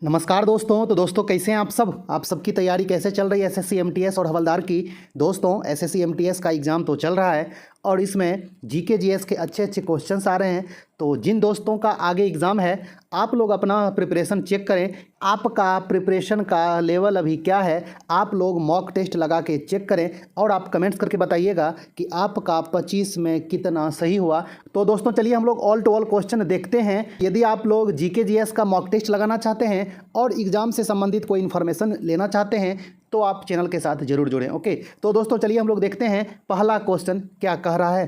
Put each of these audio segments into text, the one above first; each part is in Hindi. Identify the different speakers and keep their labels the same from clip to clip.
Speaker 1: नमस्कार दोस्तों। तो दोस्तों कैसे हैं आप सबकी तैयारी कैसे चल रही है एसएससी एमटीएस और हवलदार की। दोस्तों एसएससी एमटीएस का एग्ज़ाम तो चल रहा है और इसमें जीके जीएस के अच्छे अच्छे क्वेश्चंस आ रहे हैं। तो जिन दोस्तों का आगे एग्ज़ाम है आप लोग अपना प्रिपरेशन चेक करें, आपका प्रिपरेशन का लेवल अभी क्या है। आप लोग मॉक टेस्ट लगा के चेक करें और आप कमेंट्स करके बताइएगा कि आपका 25 में कितना सही हुआ। तो दोस्तों चलिए हम लोग ऑल टू ऑल क्वेश्चन देखते हैं। यदि आप लोग जीके जीएस का मॉक टेस्ट लगाना चाहते हैं और एग्ज़ाम से संबंधित कोई इन्फॉर्मेशन लेना चाहते हैं तो आप चैनल के साथ जरूर जुड़ें। ओके, तो दोस्तों चलिए हम लोग देखते हैं पहला क्वेश्चन क्या कह रहा है।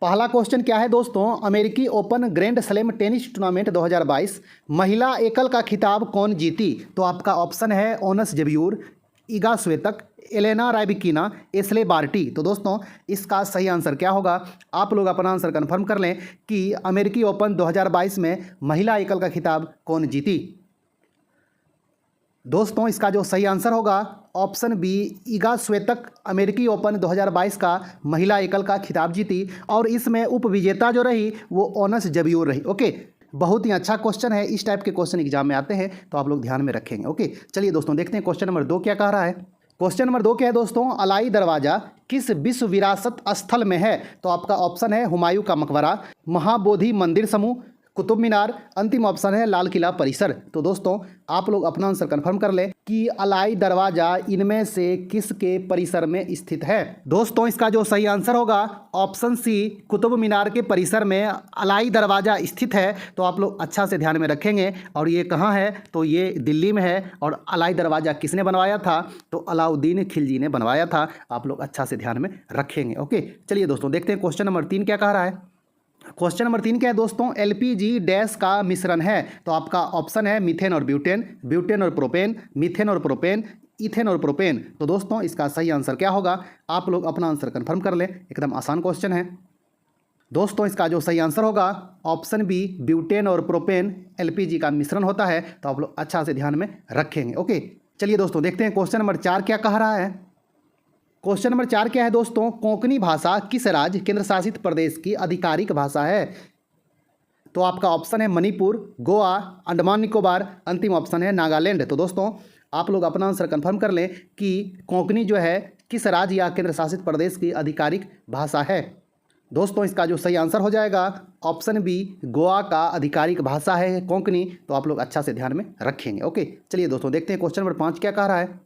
Speaker 1: पहला क्वेश्चन क्या है दोस्तों, अमेरिकी open grand slam tennis tournament 2022 महिला एकल का खिताब कौन जीती। तो आपका ऑप्शन है Ons Jabeur, Iga Swiatek, Elena Rybakina, Ashleigh Barty. तो दोस्तों इसका सही आंसर क्या होगा, आप लोग अपना आंसर कंफर्म कर लें कि अमेरिकी ओपन 2022 में महिला एकल का खिताब कौन जीती। दोस्तों इसका जो सही आंसर होगा ऑप्शन बी, इगा स्वेतक अमेरिकी ओपन 2022 का महिला एकल का खिताब जीती और इसमें उपविजेता जो रही वो ओनस जब्यूर रही। ओके, बहुत ही अच्छा क्वेश्चन है। इस टाइप के क्वेश्चन एग्जाम में आते हैं तो आप लोग ध्यान में रखेंगे। ओके, चलिए दोस्तों देखते हैं क्वेश्चन नंबर 2 क्या कह रहा है। क्वेश्चन नंबर 2 क्या है दोस्तों, अलाई दरवाज़ा किस विश्व विरासत स्थल में है। तो आपका ऑप्शन है हुमायूं का मकबरा, महाबोधि मंदिर समूह, कुतुब मीनार, अंतिम ऑप्शन है लाल किला परिसर। तो दोस्तों आप लोग अपना आंसर कंफर्म कर लें कि अलाई दरवाज़ा इनमें से किसके परिसर में स्थित है। दोस्तों इसका जो सही आंसर होगा ऑप्शन सी, कुतुब मीनार के परिसर में अलाई दरवाज़ा स्थित है। तो आप लोग अच्छा से ध्यान में रखेंगे। और ये कहाँ है, तो ये दिल्ली में है। और अलाई दरवाज़ा किसने बनवाया था, तो अलाउद्दीन खिलजी ने बनवाया था। आप लोग अच्छा से ध्यान में रखेंगे। ओके, चलिए दोस्तों देखते हैं क्वेश्चन नंबर 3 क्या कह रहा है। क्वेश्चन नंबर 3 क्या है दोस्तों, एलपीजी डैश का मिश्रण है। तो आपका ऑप्शन है मीथेन और ब्यूटेन, ब्यूटेन और प्रोपेन, मीथेन और प्रोपेन, इथेन और प्रोपेन। तो दोस्तों इसका सही आंसर क्या होगा, आप लोग अपना आंसर कंफर्म कर लें। एकदम आसान क्वेश्चन है। दोस्तों इसका जो सही आंसर होगा ऑप्शन बी, ब्यूटेन और प्रोपेन एलपीजी का मिश्रण होता है। तो आप लोग अच्छा से ध्यान में रखेंगे। ओके, चलिए दोस्तों देखते हैं क्वेश्चन नंबर 4 क्या कह रहा है। क्वेश्चन नंबर 4 क्या है दोस्तों, कोंकणी भाषा किस राज्य केंद्र शासित प्रदेश की आधिकारिक भाषा है। तो आपका ऑप्शन है मणिपुर, गोवा, अंडमान निकोबार, अंतिम ऑप्शन है नागालैंड। तो दोस्तों आप लोग अपना आंसर कंफर्म कर लें कि कोंकणी जो है किस राज्य या केंद्र शासित प्रदेश की आधिकारिक भाषा है। दोस्तों इसका जो सही आंसर हो जाएगा ऑप्शन बी, गोवा का आधिकारिक भाषा है कोंकणी। तो आप लोग अच्छा से ध्यान में रखेंगे। ओके, चलिए दोस्तों देखते हैं क्वेश्चन नंबर 5 क्या कह रहा है।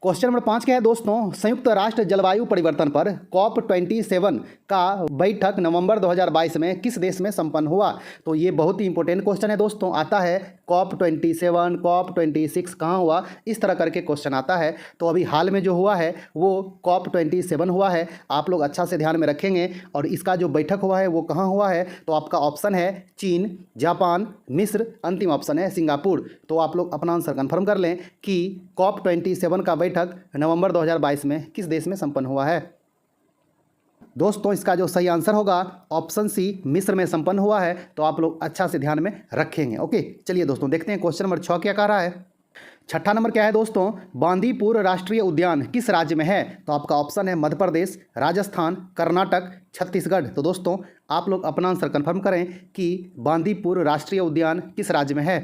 Speaker 1: क्वेश्चन नंबर 5 क्या है दोस्तों, संयुक्त राष्ट्र जलवायु परिवर्तन पर COP27 का बैठक नवंबर 2022 में किस देश में संपन्न हुआ। तो ये बहुत ही इंपॉर्टेंट क्वेश्चन है दोस्तों। आता है COP27, COP26 कहाँ हुआ, इस तरह करके क्वेश्चन आता है। तो अभी हाल में जो हुआ है वो COP27 हुआ है। आप लोग अच्छा से ध्यान में रखेंगे। और इसका जो बैठक हुआ है वो कहाँ हुआ है, तो आपका ऑप्शन है चीन, जापान, मिस्र, अंतिम ऑप्शन है सिंगापुर। तो आप लोग अपना आंसर कन्फर्म कर लें कि COP27 का बैठक नवंबर 2022 में किस देश में संपन्न हुआ है। दोस्तों इसका जो सही आंसर होगा ऑप्शन सी, मिस्र में संपन्न हुआ है। तो आप लोग अच्छा से ध्यान में रखेंगे। ओके, चलिए दोस्तों देखते हैं क्वेश्चन नंबर 6 क्या कह रहा है। छठा नंबर क्या है दोस्तों, बांदीपुर राष्ट्रीय उद्यान किस राज्य में है। तो आपका ऑप्शन है मध्य प्रदेश, राजस्थान, कर्नाटक, छत्तीसगढ़। तो दोस्तों आप लोग अपना आंसर कंफर्म करें कि बांदीपुर राष्ट्रीय उद्यान किस राज्य में है।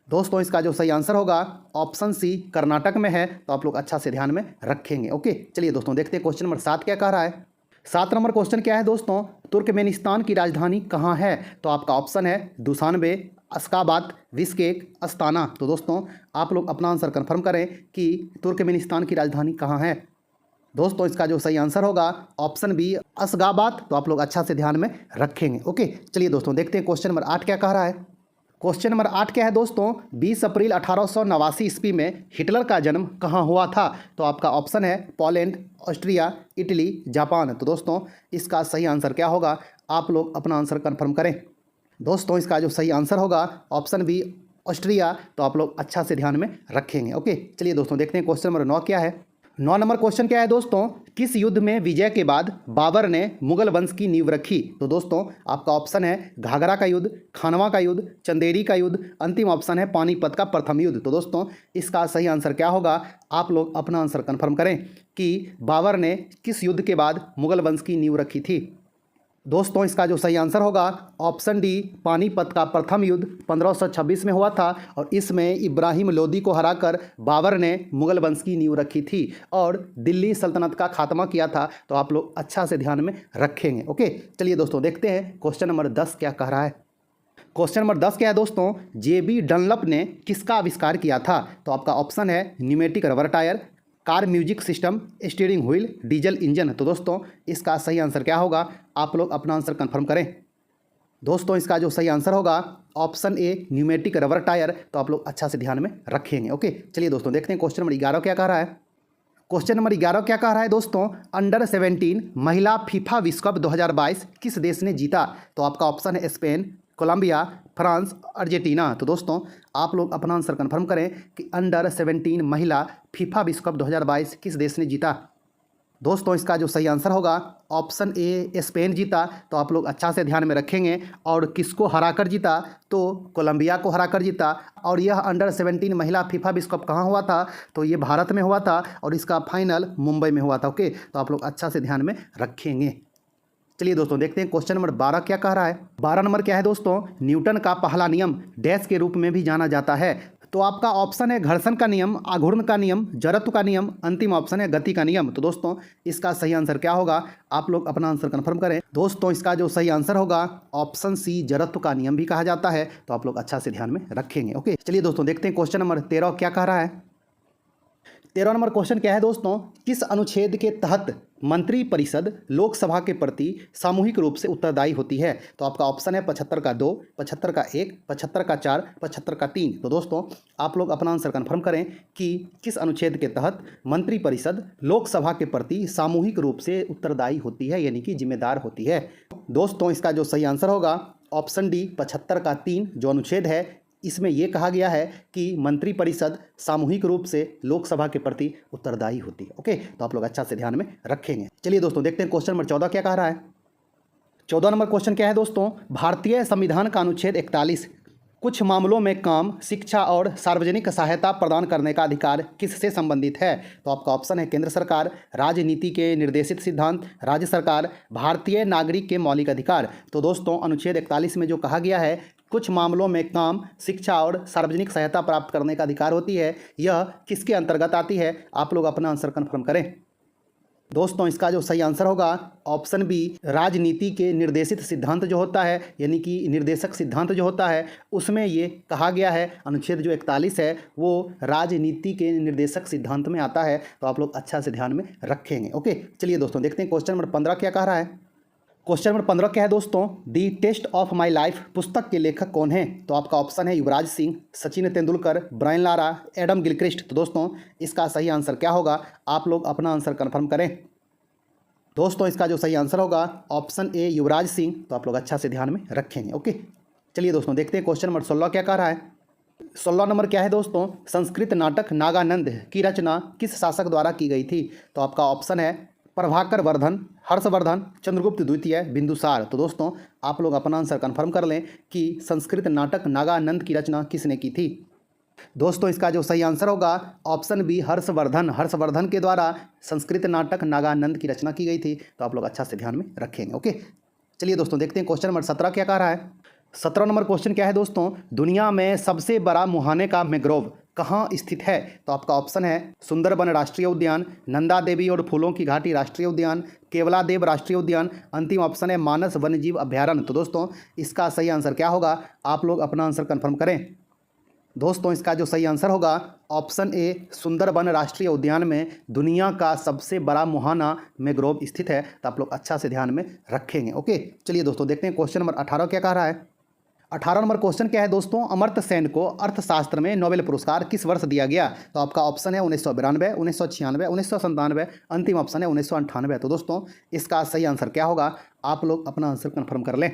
Speaker 1: दोस्तों इसका जो सही आंसर होगा ऑप्शन सी, कर्नाटक में है। तो आप लोग अच्छा से ध्यान में रखेंगे। ओके, चलिए दोस्तों देखते हैं क्वेश्चन नंबर 7 क्या कह रहा है। 7 नंबर क्वेश्चन क्या है दोस्तों, तुर्कमेनिस्तान की राजधानी कहाँ है। तो आपका ऑप्शन है दुशानबे, अश्गाबाद, बिश्केक, अस्ताना। तो दोस्तों आप लोग अपना आंसर कंफर्म करें कि तुर्कमेनिस्तान की राजधानी कहाँ है। दोस्तों इसका जो सही आंसर होगा ऑप्शन बी, अश्गाबाद। तो आप लोग अच्छा से ध्यान में रखेंगे। ओके, चलिए दोस्तों देखते हैं क्वेश्चन नंबर 8 क्या कह रहा है। क्वेश्चन नंबर 8 क्या है दोस्तों, 20 अप्रैल 1889 ईस्वी में हिटलर का जन्म कहाँ हुआ था। तो आपका ऑप्शन है पोलैंड, ऑस्ट्रिया, इटली, जापान। तो दोस्तों इसका सही आंसर क्या होगा, आप लोग अपना आंसर कंफर्म करें। दोस्तों इसका जो सही आंसर होगा ऑप्शन बी, ऑस्ट्रिया। तो आप लोग अच्छा से ध्यान में रखेंगे। ओके, चलिए दोस्तों देखते हैं क्वेश्चन नंबर 9 क्या है। 9 नंबर क्वेश्चन क्या है दोस्तों, किस युद्ध में विजय के बाद बाबर ने मुगल वंश की नींव रखी। तो दोस्तों आपका ऑप्शन है घाघरा का युद्ध, खानवा का युद्ध, चंदेरी का युद्ध, अंतिम ऑप्शन है पानीपत का प्रथम युद्ध। तो दोस्तों इसका सही आंसर क्या होगा, आप लोग अपना आंसर कंफर्म करें कि बाबर ने किस युद्ध के बाद मुगल वंश की नींव रखी थी। दोस्तों इसका जो सही आंसर होगा ऑप्शन डी, पानीपत का प्रथम युद्ध 1526 में हुआ था और इसमें इब्राहिम लोदी को हराकर बाबर ने मुगल वंश की नींव रखी थी और दिल्ली सल्तनत का खात्मा किया था। तो आप लोग अच्छा से ध्यान में रखेंगे। ओके, चलिए दोस्तों देखते हैं क्वेश्चन नंबर 10 क्या कह रहा है। क्वेश्चन नंबर 10 क्या है दोस्तों, जेबी डनलप ने किसका आविष्कार किया था? तो आपका ऑप्शन है pneumatic rubber tyre, car music system, steering wheel, diesel engine. तो दोस्तों इसका सही आंसर क्या होगा? आप लोग अपना आंसर कंफर्म करें। दोस्तों इसका जो सही आंसर होगा option A, pneumatic rubber tyre. तो आप लोग अच्छा से ध्यान में रखेंगे। ओके, चलिए दोस्तों देखते हैं क्वेश्चन नंबर 11 क्या कह रहा है। क्वेश्चन नंबर 11 क्या कह रहा है दोस्तों, अंडर 17 महिला फीफा विश्व कप 2022 किस देश ने जीता? तो आपका ऑप्शन है स्पेन, कोलंबिया, फ्रांस, अर्जेंटीना। तो दोस्तों आप लोग अपना आंसर कंफर्म करें कि अंडर 17 महिला फीफा विश्व कप 2022 किस देश ने जीता। दोस्तों इसका जो सही आंसर होगा ऑप्शन ए, स्पेन जीता। तो आप लोग अच्छा से ध्यान में रखेंगे। और किसको हराकर जीता? तो कोलंबिया को हराकर जीता। और यह अंडर 17 महिला फीफा विश्व कप कहाँ हुआ था? तो ये भारत में हुआ था और इसका फाइनल मुंबई में हुआ था। ओके, तो आप लोग अच्छा से ध्यान में रखेंगे। चलिए दोस्तों देखते हैं क्वेश्चन नंबर 12 क्या कह रहा है। 12 नंबर क्या है दोस्तों, न्यूटन का पहला नियम डैश के रूप में भी जाना जाता है। तो आपका ऑप्शन है घर्षण का नियम, आघूर्ण का नियम, जड़त्व का नियम, अंतिम ऑप्शन है गति का नियम। तो दोस्तों इसका सही आंसर क्या होगा? आप लोग अपना आंसर कंफर्म करें। दोस्तों इसका जो सही आंसर होगा ऑप्शन सी, जड़त्व का नियम भी कहा जाता है। तो आप लोग अच्छा से ध्यान में रखेंगे। ओके, चलिए दोस्तों देखते हैं क्वेश्चन नंबर 13 क्या कह रहा है। 13 नंबर क्वेश्चन क्या है दोस्तों, किस अनुच्छेद के तहत मंत्रिपरिषद लोकसभा के प्रति सामूहिक रूप से उत्तरदायी होती है? तो आपका ऑप्शन है 75 का 2, 75 का 1, 75 का 4, 75 का 3। तो दोस्तों आप लोग अपना आंसर कंफर्म करें कि किस अनुच्छेद के तहत मंत्रिपरिषद लोकसभा के प्रति सामूहिक रूप से उत्तरदायी होती है, यानी कि जिम्मेदार होती है। दोस्तों इसका जो सही आंसर होगा ऑप्शन डी, 75 का 3 जो अनुच्छेद है इसमें यह कहा गया है कि मंत्रिपरिषद सामूहिक रूप से लोकसभा के प्रति उत्तरदायी होती है। ओके, तो आप लोग अच्छा से ध्यान में रखेंगे। चलिए दोस्तों देखते हैं क्वेश्चन नंबर 14 क्या कह रहा है। 14 नंबर क्वेश्चन क्या है दोस्तों, भारतीय संविधान का अनुच्छेद 41 कुछ मामलों में काम, शिक्षा और सार्वजनिक सहायता प्रदान करने का अधिकार किससे संबंधित है? तो आपका ऑप्शन है केंद्र सरकार, राजनीति के निर्देशित सिद्धांत, राज्य सरकार, भारतीय नागरिक के मौलिक अधिकार। तो दोस्तों अनुच्छेद 41 में जो कहा गया है कुछ मामलों में काम, शिक्षा और सार्वजनिक सहायता प्राप्त करने का अधिकार होती है, यह किसके अंतर्गत आती है? आप लोग अपना आंसर कन्फर्म करें। दोस्तों इसका जो सही आंसर होगा ऑप्शन बी, राजनीति के निर्देशित सिद्धांत जो होता है, यानी कि निर्देशक सिद्धांत जो होता है उसमें ये कहा गया है अनुच्छेद जो 41 है वो राजनीति के निर्देशक सिद्धांत में आता है। तो आप लोग अच्छा से ध्यान में रखेंगे। ओके, चलिए दोस्तों देखते हैं क्वेश्चन नंबर 15 क्या कह रहा है। क्वेश्चन नंबर 15 क्या है दोस्तों, the test of my life पुस्तक के लेखक कौन है? तो आपका ऑप्शन है Yuvraj Singh, Sachin Tendulkar, Brian Lara, Adam Gilchrist. तो दोस्तों इसका सही आंसर क्या होगा? आप लोग अपना आंसर कंफर्म करें। दोस्तों इसका जो सही आंसर होगा ऑप्शन ए, युवराज सिंह। तो आप लोग अच्छा से ध्यान में रखेंगे। ओके, चलिए दोस्तों देखते हैं क्वेश्चन नंबर 16 क्या कह रहा है। 16 नंबर क्या है दोस्तों, संस्कृत नाटक नागानंद की रचना किस शासक द्वारा की गई थी? तो आपका ऑप्शन है प्रभाकर वर्धन, हर्षवर्धन, चंद्रगुप्त द्वितीय, बिंदुसार। तो दोस्तों आप लोग अपना आंसर कंफर्म कर लें कि संस्कृत नाटक नागानंद की रचना किसने की थी। दोस्तों इसका जो सही आंसर होगा ऑप्शन बी, हर्षवर्धन के द्वारा संस्कृत नाटक नागानंद की रचना की गई थी। तो आप लोग अच्छा से ध्यान में रखेंगे। ओके, चलिए दोस्तों देखते हैं क्वेश्चन नंबर 17 क्या कह रहा है। 17 नंबर क्वेश्चन क्या है दोस्तों, दुनिया में सबसे बड़ा मुहाने का मैंग्रोव कहाँ स्थित है? तो आपका ऑप्शन है सुंदरबन राष्ट्रीय उद्यान, नंदा देवी और फूलों की घाटी राष्ट्रीय उद्यान, केवलादेव राष्ट्रीय उद्यान, अंतिम ऑप्शन है मानस वन्यजीव अभ्यारण्य। तो दोस्तों इसका सही आंसर क्या होगा? आप लोग अपना आंसर कंफर्म करें। दोस्तों इसका जो सही आंसर होगा ऑप्शन ए, सुंदरबन राष्ट्रीय उद्यान में दुनिया का सबसे बड़ा मुहाना मैंग्रोव स्थित है। तो आप लोग अच्छा से ध्यान में रखेंगे। ओके, चलिए दोस्तों देखते हैं क्वेश्चन नंबर 18 क्या कह रहा है। 18 नंबर क्वेश्चन क्या है दोस्तों, अमर्त्य सेन को अर्थशास्त्र में नोबेल पुरस्कार किस वर्ष दिया गया? तो आपका ऑप्शन है 1992, 1996, 1997, अंतिम ऑप्शन है 1998। तो दोस्तों इसका सही आंसर क्या होगा? आप लोग अपना आंसर कन्फर्म कर लें।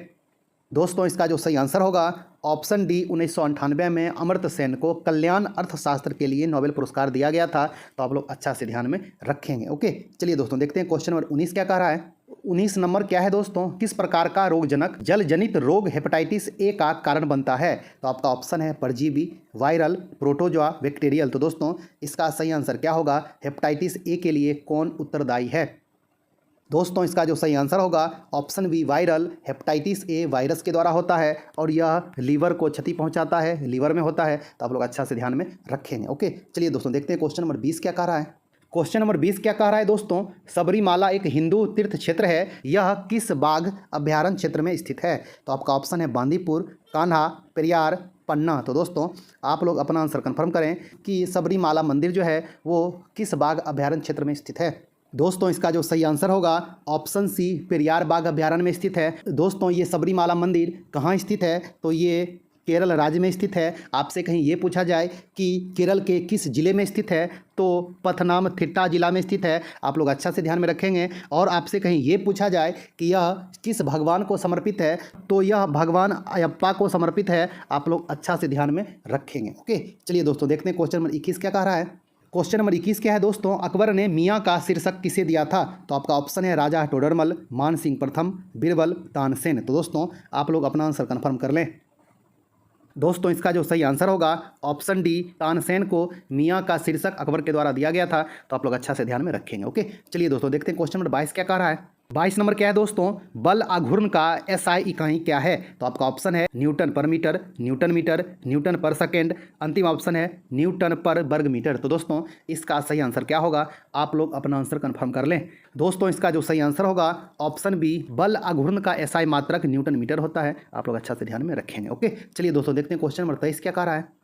Speaker 1: दोस्तों इसका जो सही आंसर होगा ऑप्शन डी, 1998 में अमर्त्य सेन को कल्याण अर्थशास्त्र के लिए नोबेल पुरस्कार दिया गया था। तो आप लोग अच्छा से ध्यान में रखेंगे। ओके, चलिए दोस्तों देखते हैं क्वेश्चन नंबर 19 क्या कह रहा है। 19 नंबर क्या है दोस्तों, किस प्रकार का रोगजनक जल जनित रोग हेपेटाइटिस ए का कारण बनता है? तो आपका ऑप्शन है परजीवी, वायरल, प्रोटोजोआ, बैक्टीरियल। तो दोस्तों इसका सही आंसर क्या होगा? हेपेटाइटिस ए के लिए कौन उत्तरदायी है? दोस्तों इसका जो सही आंसर होगा option B viral hepatitis A virus के द्वारा होता है और यह लीवर को क्षति पहुंचाता है, लीवर में होता है। तो आप लोग अच्छा से ध्यान में रखेंगे। ओके, चलिए दोस्तों देखते हैं क्वेश्चन नंबर 20 क्या कह रहा है। क्वेश्चन नंबर 20 क्या कह रहा है दोस्तों, सबरीमाला एक हिंदू तीर्थ क्षेत्र है, यह किस बाघ अभ्यारण्य क्षेत्र में स्थित है? तो आपका ऑप्शन है बांदीपुर, कान्हा, पेरियार, पन्ना। तो दोस्तों आप लोग अपना आंसर कंफर्म करें कि सबरीमाला मंदिर जो है वो किस बाघ अभ्यारण्य क्षेत्र में स्थित है। दोस्तों इसका जो सही आंसर होगा ऑप्शन सी पेरियार बाघ अभ्यारण्य में स्थित है। दोस्तों ये सबरीमाला मंदिर कहाँ स्थित है? तो ये केरल राज्य में स्थित है। आपसे कहीं ये पूछा जाए कि केरल के किस जिले में स्थित है, तो पथनमथिट्टा जिला में स्थित है। आप लोग अच्छा से ध्यान में रखेंगे। और आपसे कहीं ये पूछा जाए कि यह किस भगवान को समर्पित है, तो यह भगवान अयप्पा को समर्पित है। आप लोग अच्छा से ध्यान में रखेंगे। ओके, चलिए दोस्तों देखते हैं क्वेश्चन नंबर 21 क्या कह रहा है। क्वेश्चन नंबर 21 क्या है दोस्तों, अकबर ने मियाँ का शीर्षक किसे दिया था? तो आपका ऑप्शन है राजा टोडरमल, मान सिंह प्रथम, बीरबल, तानसेन। तो दोस्तों आप लोग अपना आंसर कन्फर्म कर लें। दोस्तों इसका जो सही आंसर होगा ऑप्शन डी तानसेन को मियाँ का शीर्षक अकबर के द्वारा दिया गया था। तो आप लोग अच्छा से ध्यान में रखेंगे। ओके, चलिए दोस्तों देखते हैं क्वेश्चन नंबर 22 क्या कह रहा है। 22 नंबर क्या है दोस्तों, बल आघूर्ण का एसआई इकाई क्या है? तो आपका ऑप्शन है न्यूटन पर मीटर, न्यूटन मीटर, न्यूटन पर सेकेंड, अंतिम ऑप्शन है न्यूटन पर वर्ग मीटर। तो दोस्तों इसका सही आंसर क्या होगा? आप लोग अपना आंसर कंफर्म कर लें। दोस्तों इसका जो सही आंसर होगा ऑप्शन बी बल आघूर्ण का एसआई मात्रक न्यूटन मीटर होता है। आप लोग अच्छा से ध्यान में रखेंगे। ओके, चलिए दोस्तों देखते हैं क्वेश्चन नंबर 23 क्या कह रहा है।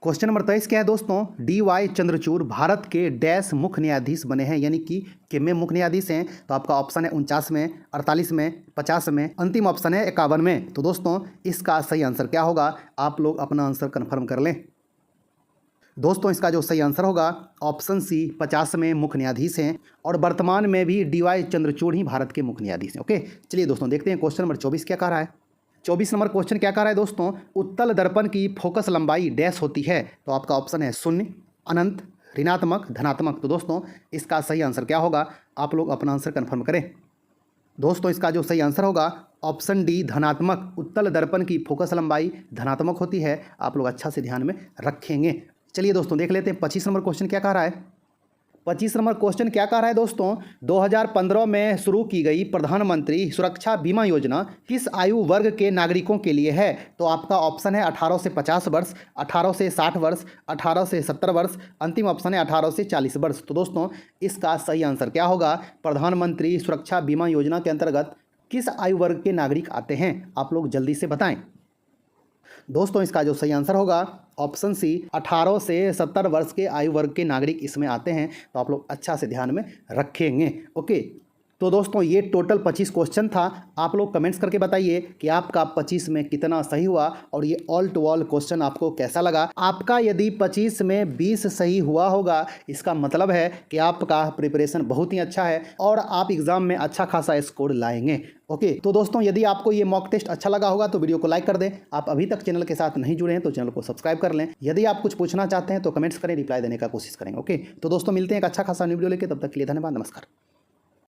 Speaker 1: क्वेश्चन नंबर 23 क्या है दोस्तों, डी.वाई. चंद्रचूड़ भारत के डैश मुख्य न्यायाधीश बने हैं, यानी कि कितने मुख्य न्यायाधीश हैं? तो आपका ऑप्शन है 49 में, 48 में, 50 में, अंतिम ऑप्शन है 51 में। तो दोस्तों इसका सही आंसर क्या होगा? आप लोग अपना आंसर कन्फर्म कर लें। दोस्तों इसका जो सही आंसर होगा ऑप्शन सी 50 में मुख्य न्यायाधीश हैं और वर्तमान में भी डी.वाई. चंद्रचूड़ ही भारत के मुख्य न्यायाधीश हैं। ओके, चलिए दोस्तों देखते हैं क्वेश्चन नंबर 24 क्या कह रहा है। 24 नंबर क्वेश्चन क्या कह रहा है दोस्तों, उत्तल दर्पण की फोकस लंबाई डैश होती है? तो आपका ऑप्शन है शून्य, अनंत, ऋणात्मक, धनात्मक। तो दोस्तों इसका सही आंसर क्या होगा? आप लोग अपना आंसर कन्फर्म करें। दोस्तों इसका जो सही आंसर होगा ऑप्शन डी धनात्मक, उत्तल दर्पण की फोकस लंबाई धनात्मक होती है। आप लोग अच्छा से ध्यान में रखेंगे। चलिए दोस्तों देख लेते हैं 25 नंबर क्वेश्चन क्या कह रहा है। 25 नंबर क्वेश्चन क्या कह रहा है दोस्तों, 2015 में शुरू की गई प्रधानमंत्री सुरक्षा बीमा योजना किस आयु वर्ग के नागरिकों के लिए है? तो आपका ऑप्शन है 18 से 50 वर्ष, 18 से 60 वर्ष, 18 से 70 वर्ष, अंतिम ऑप्शन है 18 से 40 वर्ष। तो दोस्तों इसका सही आंसर क्या होगा? प्रधानमंत्री सुरक्षा बीमा योजना के अंतर्गत किस आयु वर्ग के नागरिक आते हैं? आप लोग जल्दी से बताएं। दोस्तों इसका जो सही आंसर होगा ऑप्शन सी 18 से 70 वर्ष के आयु वर्ग के नागरिक इसमें आते हैं। तो आप लोग अच्छा से ध्यान में रखेंगे। ओके, तो दोस्तों ये टोटल 25 क्वेश्चन था। आप लोग कमेंट्स करके बताइए कि आपका 25 में कितना सही हुआ और ये ऑल टू ऑल क्वेश्चन आपको कैसा लगा। आपका यदि 25 में 20 सही हुआ होगा, इसका मतलब है कि आपका प्रिपरेशन बहुत ही अच्छा है और आप एग्ज़ाम में अच्छा खासा स्कोर लाएंगे। ओके, तो दोस्तों यदि आपको ये मॉक टेस्ट अच्छा लगा होगा तो वीडियो को लाइक कर दें। आप अभी तक चैनल के साथ नहीं जुड़े हैं तो चैनल को सब्सक्राइब कर लें। यदि आप कुछ पूछना चाहते हैं तो कमेंट्स करें, रिप्लाई देने का कोशिश करेंगे। ओके, तो दोस्तों मिलते हैं एक अच्छा खासा न्यू वीडियो लेके, तब तक के लिए धन्यवाद, नमस्कार।